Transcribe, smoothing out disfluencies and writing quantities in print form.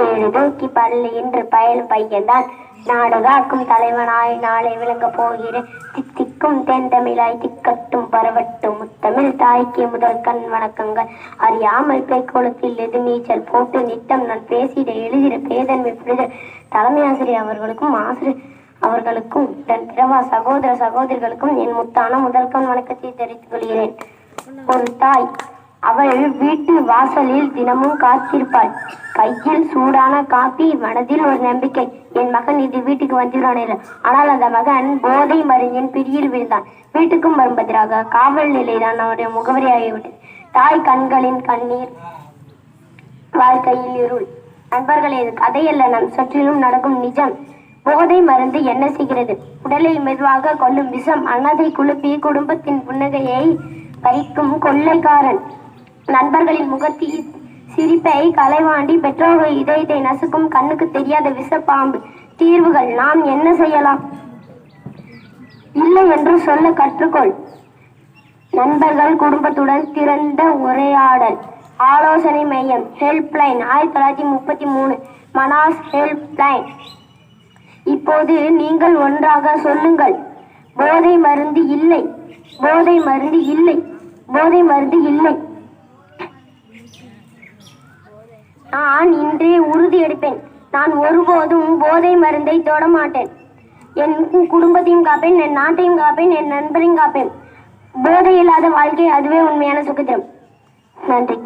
ஏழு தூக்கி பள்ளி என்று பயலும் பையன்தான் நாடு காக்கும் தலைவனாய் நாளை விளங்க போகிறேன். தித்திக்கும் தென்தமிழாய் திக்கட்டும் பரவட்டும் முத்தமிழ் தாய்க்கு முதல் கண் வணக்கங்கள். அறியாமல் கைக்கோளத்தில் எது நீச்சல் போட்டு நித்தம் நான் பேசிட எழுதிட பேதன்மை புரிதல். தலைமை ஆசிரியர் அவர்களுக்கும் ஆசிரியர் அவர்களுக்கும் தன் பிறவா சகோதர சகோதரிகளுக்கும் என் முத்தான முதல் கண் வணக்கத்தை தெரிவித்துக் கொள்கிறேன். ஒரு தாய், அவள் வீட்டு வாசலில் தினமும் காத்திருப்பாள். கையில் சூடான காப்பி, மனதில் ஒரு நம்பிக்கை, என் மகன் இது வீட்டுக்கு வந்துவிடான். ஆனால் அந்த மகன் போதை மருந்தின் பிடியில் விழுந்தான். வீட்டுக்கும் வரும்பதிராக காவல் நிலைதான் அவருடைய முகவரியாகிவிட்டது. தாய் கண்களின் கண்ணீர், வாழ்க்கையில் இருள். நண்பர்களே, இது கதையல்ல, நம் சுற்றிலும் நடக்கும் நிஜம். போதை மருந்து என்ன செய்கிறது? உடலை மெதுவாக கொல்லும் விஷம். அன்னதை குழுப்பி குடும்பத்தின் புன்னகையை பறிக்கும் கொள்ளைக்காரன். நண்பர்களின் முகத்தில் சிரிப்பை கலைவாண்டி பெற்றோர்கள் இதயத்தை நசுக்கும் கண்ணுக்கு தெரியாத விஷப்பாம்பு. தீர்வுகள் நாம் என்ன செய்யலாம்? இல்லை என்று சொல்ல கற்றுக்கொள். நண்பர்கள் குடும்பத்துடன் திறந்த உரையாடல். ஆலோசனை மையம் ஹெல்ப்லைன் 1933 மனாஸ் ஹெல்ப்லைன். இப்போது நீங்கள் ஒன்றாக சொல்லுங்கள், போதை மருந்து இல்லை, போதை மருந்து இல்லை, போதை மருந்து இல்லை. நான் இன்றே உறுதி எடுப்பேன், நான் ஒருபோதும் போதை மருந்தை தொட மாட்டேன். என் குடும்பத்தையும் காப்பேன், என் நாட்டையும் காப்பேன், என் நண்பரையும் காப்பேன். போதை இல்லாத வாழ்க்கை, அதுவே உண்மையான சுதந்திரம். நன்றி.